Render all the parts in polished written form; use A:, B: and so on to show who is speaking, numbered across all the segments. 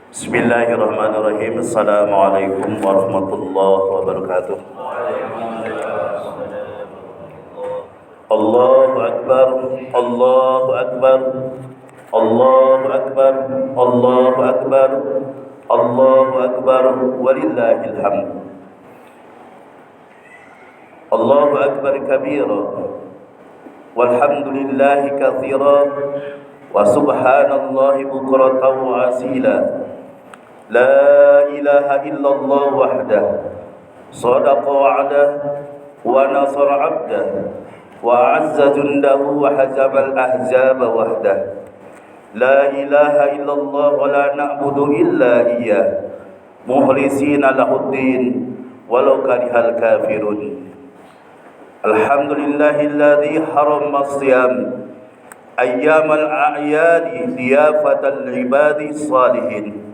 A: Bismillahirrahmanirrahim. Assalamualaikum warahmatullahi wabarakatuh. Allahu Akbar, Allahu Akbar, Allahu Akbar, Allahu Akbar, Allahu Akbar, walillahil hamd. Allahu Akbar kabira, walhamdulillahi katsira, wa subhanallahi bukratan wa asila. La ilaha illallah wahdah, sadaqa wa'dah, wa nasara 'abdah, wa 'azza jundahu, wa hazama al-ahzaba wahdah. La ilaha illallah wa la na'budu illa iyyah, mukhlisina lahuddin walau karihal kafirun. Alhamdulillahilladzi harrama as-siyam ayyamal a'yadi diyafatan ibadi salihin.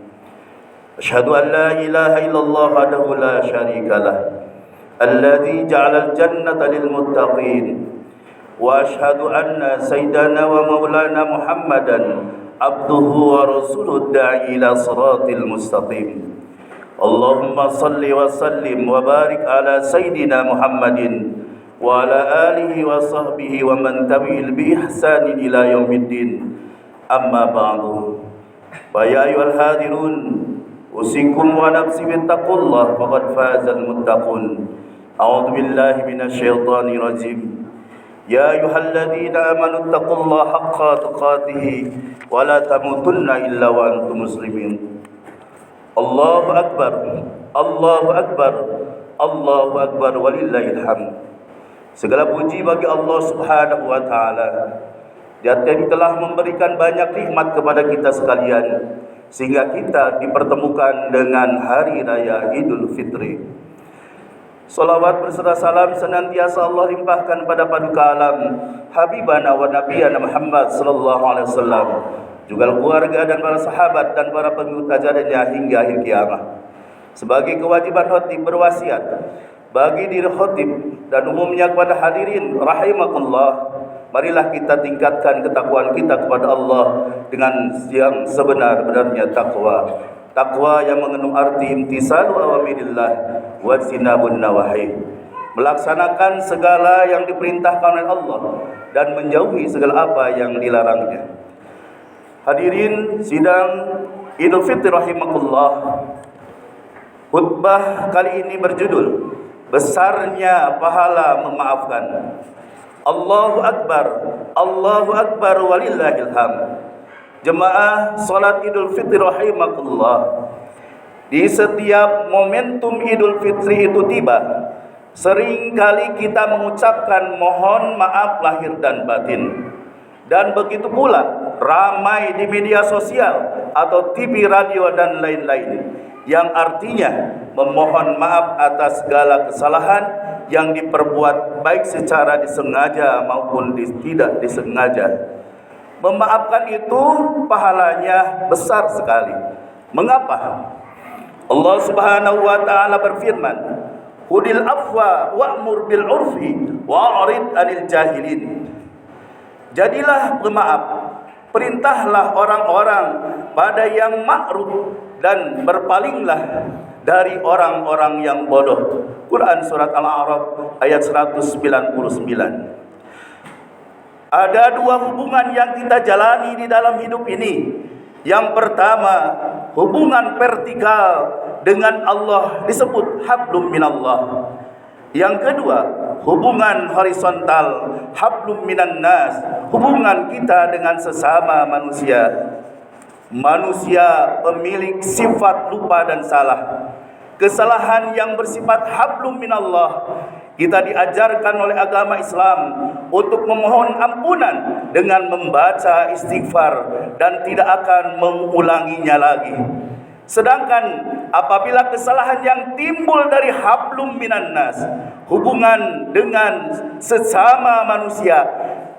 A: Asyhadu an la ilaha illallah wahdahu la syarika lah, alladzi ja'alal jannata lil muttaqin. Wa asyhadu anna sayyidana wa maulana Muhammadan abduhu wa rasuluhu da'i ila siratil mustaqim. Allahumma salli wa sallim wa barik ala sayyidina Muhammadin wa ala alihi wa sahbihi wa man tabi'il bi ihsanin ila yaumiddin. Amma ba'du. Fa ya ayyuhal hadirun, usikum wa nafsi bittaqullah faqad fazal muttaqun. A'udzu billahi minasyaitonir rajim. Ya ayyuhalladzina amanu taqullaha haqqa tuqatih wa la tamutunna illa wa antum muslimin. Allahu akbar, Allahu akbar, Allahu akbar, walillahil hamd. Segala puji bagi Allah Subhanahu wa taala. Dia telah memberikan banyak nikmat kepada kita sekalian sehingga kita dipertemukan dengan hari raya Idul Fitri. Salawat berserta salam senantiasa Allah limpahkan pada paduka alam Habibana wa Nabiyana Muhammad sallallahu alaihi wasallam, juga keluarga dan para sahabat dan para pengikut ajarannya hingga akhir kiamat. Sebagai kewajiban khatib berwasiat bagi diri khatib dan umumnya kepada hadirin rahimakumullah, marilah kita tingkatkan ketakwaan kita kepada Allah dengan yang sebenar-benarnya takwa. Takwa yang mengandung arti imtisalu awamirillah wa jinabun nawahi, melaksanakan segala yang diperintahkan oleh Allah dan menjauhi segala apa yang dilarangnya. Hadirin sidang Idul Fitri rahimakumullah, khutbah kali ini berjudul besarnya pahala memaafkan. Allahu Akbar, Allahu Akbar, walillahil hamd. Jemaah salat Idul Fitri rahimakumullah, di setiap momentum Idul Fitri itu tiba, seringkali kita mengucapkan mohon maaf lahir dan batin. Dan begitu pula ramai di media sosial atau TV, radio dan lain-lain, yang artinya memohon maaf atas segala kesalahan yang diperbuat baik secara disengaja maupun tidak disengaja. Memaafkan itu pahalanya besar sekali. Mengapa? Allah Subhanahu wa taala berfirman, "Khudil afwa wa'mur bil 'urfi wa'rid 'anil jahilin." Jadilah pemaaf, perintahlah orang-orang pada yang ma'ruf dan berpalinglah dari orang-orang yang bodoh. Quran surat Al-A'raf ayat 199. Ada dua hubungan yang kita jalani di dalam hidup ini. Yang pertama, hubungan vertikal dengan Allah disebut hablum minallah. Yang kedua, hubungan horizontal hablum minan nas, hubungan kita dengan sesama manusia. Manusia pemilik sifat lupa dan salah. Kesalahan yang bersifat hablum minallah, kita diajarkan oleh agama Islam untuk memohon ampunan dengan membaca istighfar dan tidak akan mengulanginya lagi. Sedangkan apabila kesalahan yang timbul dari hablum minan nas, hubungan dengan sesama manusia,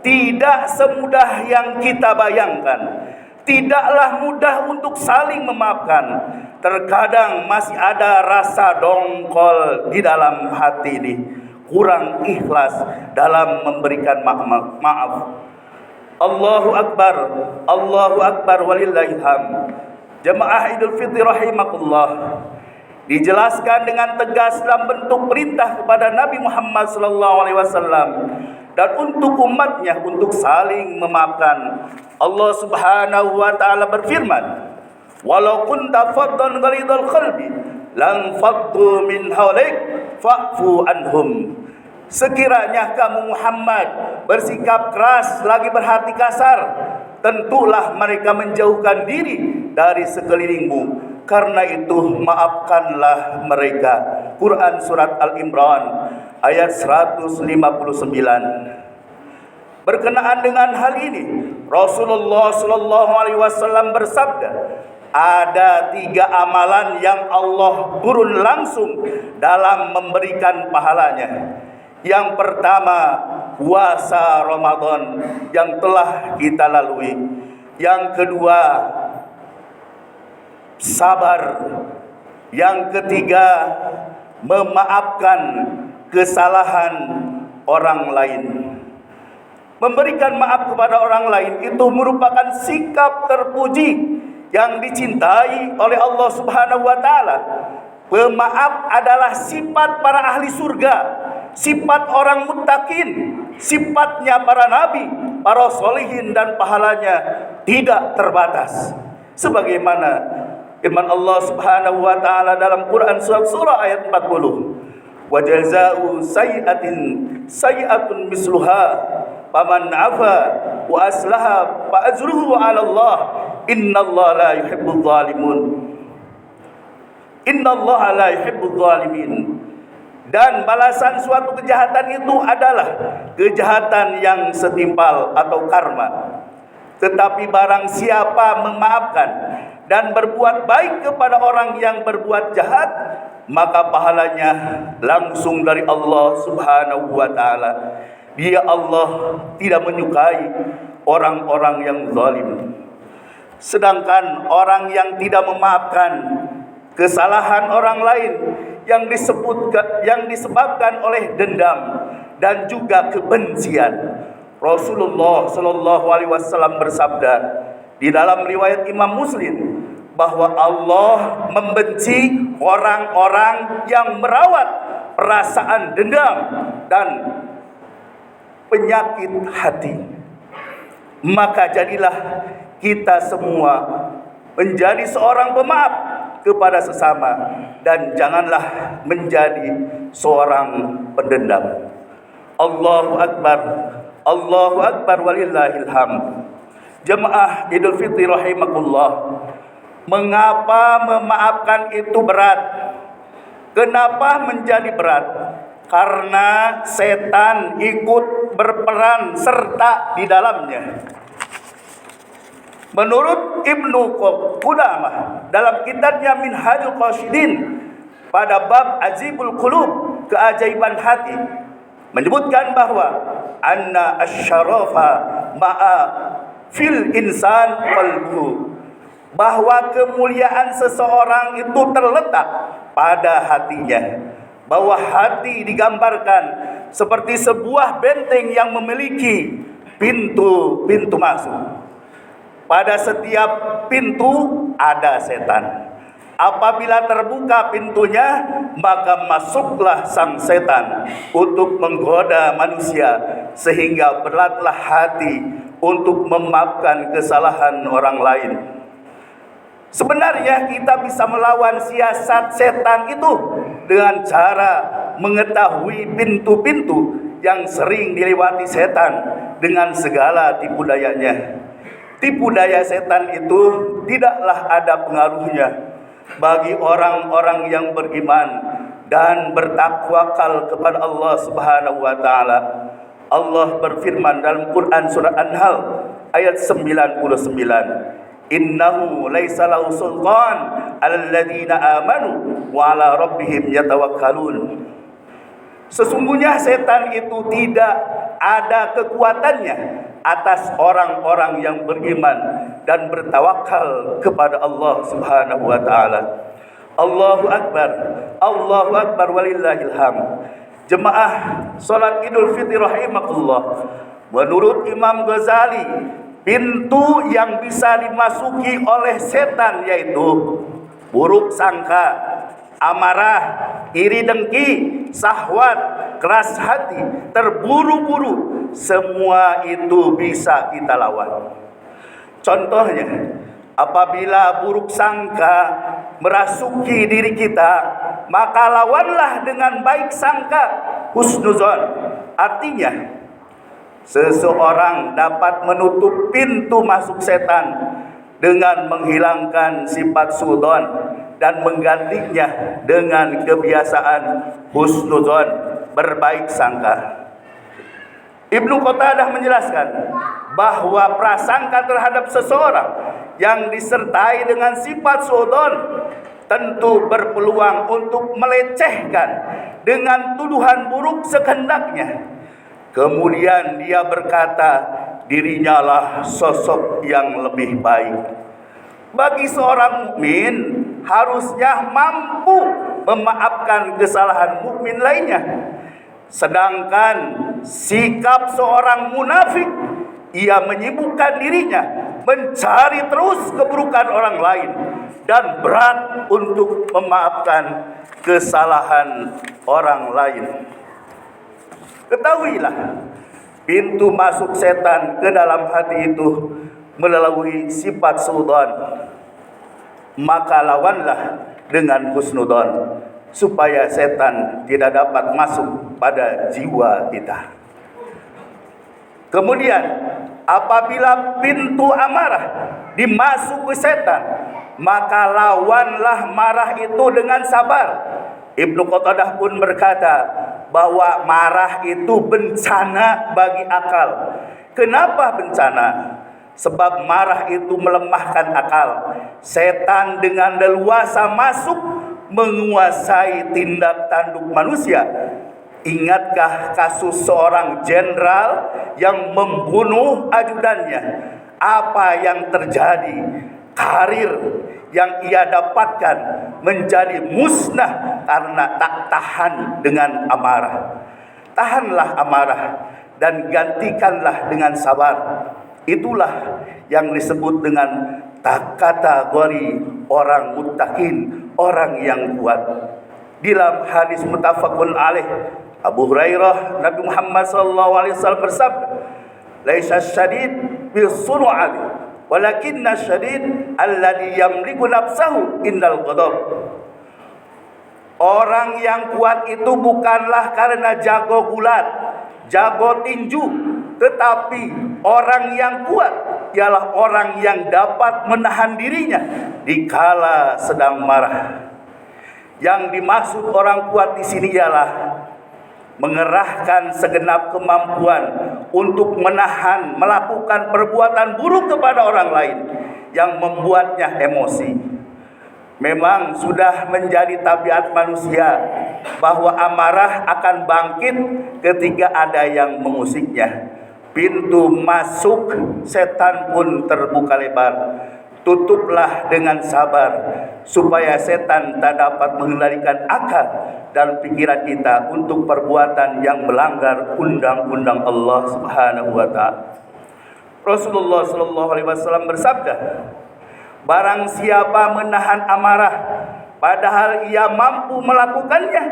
A: tidak semudah yang kita bayangkan. Tidaklah mudah untuk saling memaafkan. Terkadang masih ada rasa dongkol di dalam hati ini, kurang ikhlas dalam memberikan maaf. Allahu Akbar, Allahu Akbar, walillahil hamd. Jemaah Idul Fitri rahimakumullah, dijelaskan dengan tegas dalam bentuk perintah kepada Nabi Muhammad SAW dan untuk umatnya untuk saling memaafkan. Allah Subhanahu wa taala berfirman, "Walau kunta faddan ghalidhal qalbi lan faddu min hawlik fa'fu anhum." Sekiranya kamu Muhammad bersikap keras lagi berhati kasar, tentulah mereka menjauhkan diri dari sekelilingmu. Karena itu maafkanlah mereka. Quran surat Al-Imran ayat 159. Berkenaan dengan hal ini, Rasulullah SAW bersabda, ada 3 amalan yang Allah turun langsung dalam memberikan pahalanya. Yang pertama, puasa Ramadan yang telah kita lalui. Yang kedua, sabar. Yang ketiga, memaafkan kesalahan orang lain. Memberikan maaf kepada orang lain itu merupakan sikap terpuji yang dicintai oleh Allah Subhanahu wa taala. Pemaaf adalah sifat para ahli surga, sifat orang muttaqin, sifatnya para nabi, para solihin, dan pahalanya tidak terbatas. Sebagaimana firman Allah Subhanahu wa taala dalam Quran surah ayat 40, "Wa jazaa'u sayyi'atin sayyi'atun misluha, faman 'afa wa aslaha fa ajruhu 'ala Allah, innallaha la yuhibbul zalimun." Innallaha la yuhibbul zalimin. Dan balasan suatu kejahatan itu adalah kejahatan yang setimpal atau karma. Tetapi barang siapa memaafkan dan berbuat baik kepada orang yang berbuat jahat, maka pahalanya langsung dari Allah Subhanahu wa taala. Dia Allah tidak menyukai orang-orang yang zalim. Sedangkan orang yang tidak memaafkan kesalahan orang lain yang disebabkan oleh dendam dan juga kebencian, Rasulullah Shallallahu Alaihi Wasallam bersabda di dalam riwayat Imam Muslim bahwa Allah membenci orang-orang yang merawat perasaan dendam dan penyakit hati. Maka jadilah kita semua menjadi seorang pemaaf kepada sesama dan janganlah menjadi seorang pendendam. Allahu Akbar, Allahu Akbar walillahil hamd. Jemaah Idul Fitri rahimakumullah, mengapa memaafkan itu berat? Kenapa menjadi berat? Karena setan ikut berperan serta di dalamnya. Menurut Ibnu Qudamah dalam kitabnya Minhajul Qasidin pada bab Ajibul Qulub, keajaiban hati, menyebutkan bahwa anna asyarafa ma'a fil insan qalbuhu, bahwa kemuliaan seseorang itu terletak pada hatinya, bahwa hati digambarkan seperti sebuah benteng yang memiliki pintu-pintu masuk. Pada setiap pintu ada setan. Apabila terbuka pintunya, maka masuklah sang setan untuk menggoda manusia, sehingga beratlah hati untuk memaafkan kesalahan orang lain. Sebenarnya kita bisa melawan siasat setan itu dengan cara mengetahui pintu-pintu yang sering dilewati setan dengan segala tipu dayanya. Tipu daya setan itu tidaklah ada pengaruhnya bagi orang-orang yang beriman dan bertakwakal kepada Allah Subhanahu wa taala. Allah berfirman dalam Quran surah An-Nahl ayat 99, "Innahu laisa lahu sultan 'alal ladzina amanu wa 'ala rabbihim yatawakkalun." Sesungguhnya setan itu tidak ada kekuatannya atas orang-orang yang beriman dan bertawakal kepada Allah Subhanahu wa taala. Allahu Akbar, Allahu Akbar walillahil hamd. Jemaah salat Idul Fitri rahimakumullah, menurut Imam Ghazali pintu yang bisa dimasuki oleh setan, yaitu buruk sangka, amarah, iri dengki, syahwat, keras hati, terburu-buru. Semua itu bisa kita lawan. Contohnya, apabila buruk sangka merasuki diri kita, maka lawanlah dengan baik sangka, husnuzon. Artinya, seseorang dapat menutup pintu masuk setan dengan menghilangkan sifat suudon dan menggantinya dengan kebiasaan husnuzon, berbaik sangka. Ibnu Qatadah menjelaskan bahwa prasangka terhadap seseorang yang disertai dengan sifat suudon tentu berpeluang untuk melecehkan dengan tuduhan buruk sekehendaknya. Kemudian dia berkata, dirinya lah sosok yang lebih baik. Bagi seorang mukmin harusnya mampu memaafkan kesalahan mukmin lainnya. Sedangkan sikap seorang munafik, ia menyibukkan dirinya mencari terus keburukan orang lain dan berat untuk memaafkan kesalahan orang lain. Ketahuilah, pintu masuk setan ke dalam hati itu melalui sifat suudon. Maka lawanlah dengan husnudon, supaya setan tidak dapat masuk pada jiwa kita. Kemudian, apabila pintu amarah dimasuki setan, maka lawanlah marah itu dengan sabar. Ibnu Qatadah pun berkata bahwa marah itu bencana bagi akal. Kenapa bencana? Sebab marah itu melemahkan akal. Setan dengan leluasa masuk menguasai tindak tanduk manusia. Ingatkah kasus seorang jenderal yang membunuh ajudannya? Apa yang terjadi? Karir yang ia dapatkan menjadi musnah karena tak tahan dengan amarah. Tahanlah amarah dan gantikanlah dengan sabar. Itulah yang disebut dengan kategori orang muttaqin, orang yang kuat. Dalam hadis muttafaqun alaih, Abu Hurairah, Nabi Muhammad SAW bersabda, "Laisa syadid bil sunu'ati, walakinna syadid alladhi yamliku nafsahu indal ghadab." Orang yang kuat itu bukanlah karena jago gulat, jago tinju, tetapi orang yang kuat ialah orang yang dapat menahan dirinya dikala sedang marah. Yang dimaksud orang kuat di sini ialah mengerahkan segenap kemampuan untuk menahan melakukan perbuatan buruk kepada orang lain yang membuatnya emosi. Memang sudah menjadi tabiat manusia bahwa amarah akan bangkit ketika ada yang mengusiknya. Pintu masuk setan pun terbuka lebar. Tutuplah dengan sabar supaya setan tak dapat mengendalikan akal dan pikiran kita untuk perbuatan yang melanggar undang-undang Allah Subhanahu wa taala. Rasulullah sallallahu alaihi wasallam bersabda, barang siapa menahan amarah padahal ia mampu melakukannya,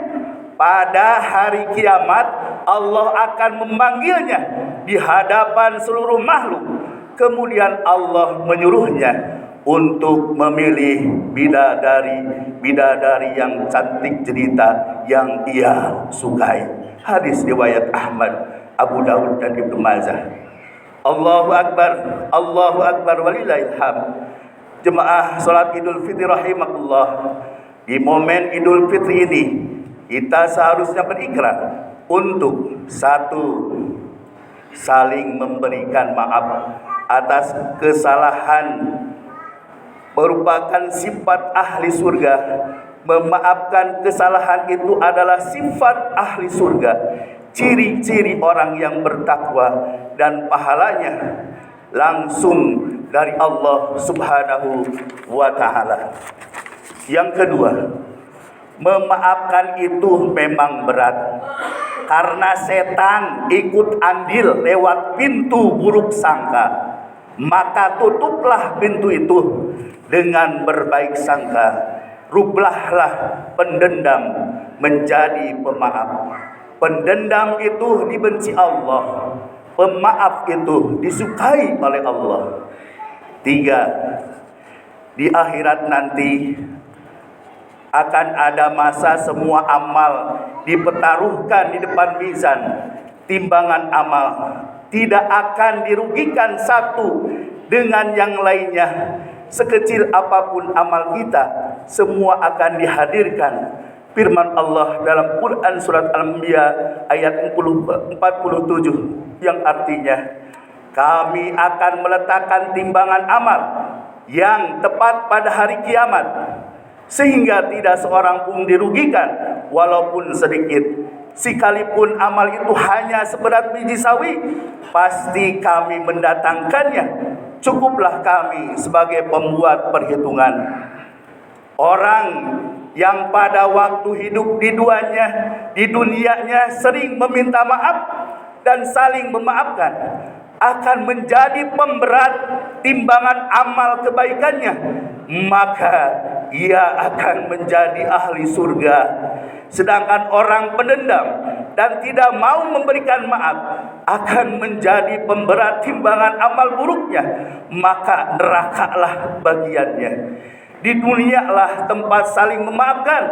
A: pada hari kiamat Allah akan memanggilnya di hadapan seluruh makhluk. Kemudian Allah menyuruhnya untuk memilih bidadari yang cantik jelita yang ia sukai. Hadis riwayat Ahmad, Abu Daud dan Ibnu Majah. Allahu Akbar, Allahu Akbar walillahil hamd. Jemaah salat Idul Fitri rahimakumullah. Di momen Idul Fitri ini kita seharusnya berikrar untuk satu, saling memberikan maaf atas kesalahan merupakan sifat ahli surga. Memaafkan kesalahan itu adalah sifat ahli surga, ciri-ciri orang yang bertakwa, dan pahalanya langsung dari Allah Subhanahu wa ta'ala. Yang kedua, memaafkan itu memang berat karena setan ikut andil lewat pintu buruk sangka. maka tutuplah pintu itu dengan berbaik sangka. Rubahlah pendendam menjadi pemaaf. Pendendam itu dibenci Allah, pemaaf itu disukai oleh Allah. 3, di akhirat nanti akan ada masa semua amal dipertaruhkan di depan mizan. Timbangan amal tidak akan dirugikan satu dengan yang lainnya. Sekecil apapun amal kita, semua akan dihadirkan. Firman Allah dalam Quran surat Al-Anbiya ayat 47 yang artinya, kami akan meletakkan timbangan amal yang tepat pada hari kiamat, sehingga tidak seorang pun dirugikan walaupun sedikit. Sekalipun amal itu hanya seberat biji sawi, pasti kami mendatangkannya. Cukuplah kami sebagai pembuat perhitungan. Orang yang pada waktu hidup di dunianya sering meminta maaf dan saling memaafkan, akan menjadi pemberat timbangan amal kebaikannya, maka ia akan menjadi ahli surga. Sedangkan orang pendendam dan tidak mau memberikan maaf akan menjadi pemberat timbangan amal buruknya, maka nerakalah bagiannya. Di dunialah tempat saling memaafkan,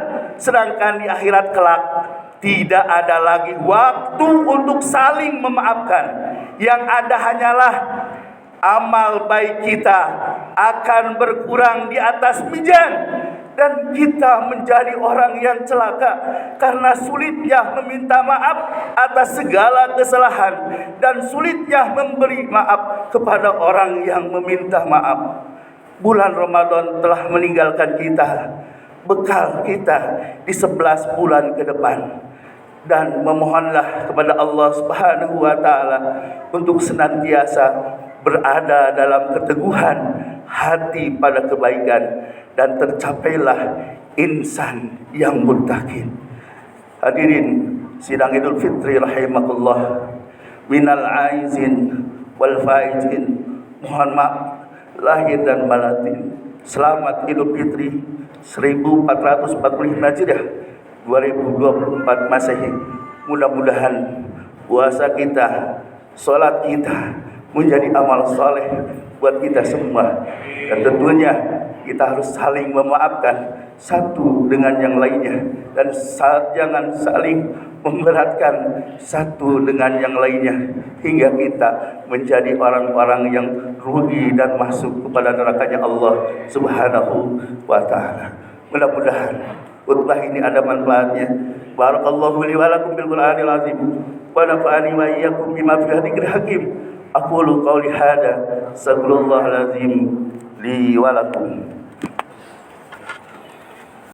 A: sedangkan di akhirat kelak tidak ada lagi waktu untuk saling memaafkan. Yang ada hanyalah amal baik kita akan berkurang di atas mizan, dan kita menjadi orang yang celaka karena sulitnya meminta maaf atas segala kesalahan dan sulitnya memberi maaf kepada orang yang meminta maaf. Bulan Ramadan telah meninggalkan kita, bekal kita di 11 bulan ke depan. Dan memohonlah kepada Allah Subhanahu wa taala untuk senantiasa berada dalam keteguhan hati pada kebaikan dan tercapailah insan yang muttaqin. Hadirin sidang Idul Fitri rahimakumullah, minal aizin wal faizin, mohon maaf lahir dan batin. Selamat Idul Fitri 1445 Hijriah 2024 Masehi. Mudah-mudahan puasa kita, sholat kita menjadi amal soleh buat kita semua. Dan tentunya kita harus saling memaafkan satu dengan yang lainnya, dan jangan saling memberatkan satu dengan yang lainnya hingga kita menjadi orang-orang yang rugi dan masuk kepada nerakanya Allah Subhanahu wa taala. Mudah-mudahan khutbah ini ada manfaatnya. Barakallahu li wa lakum bil Qur'anil azim wa nafa'ani wa iyyakum bima fihi dzikril hakim. Aqulu qawli hadza, astaghfirullahal azim li wa lakum.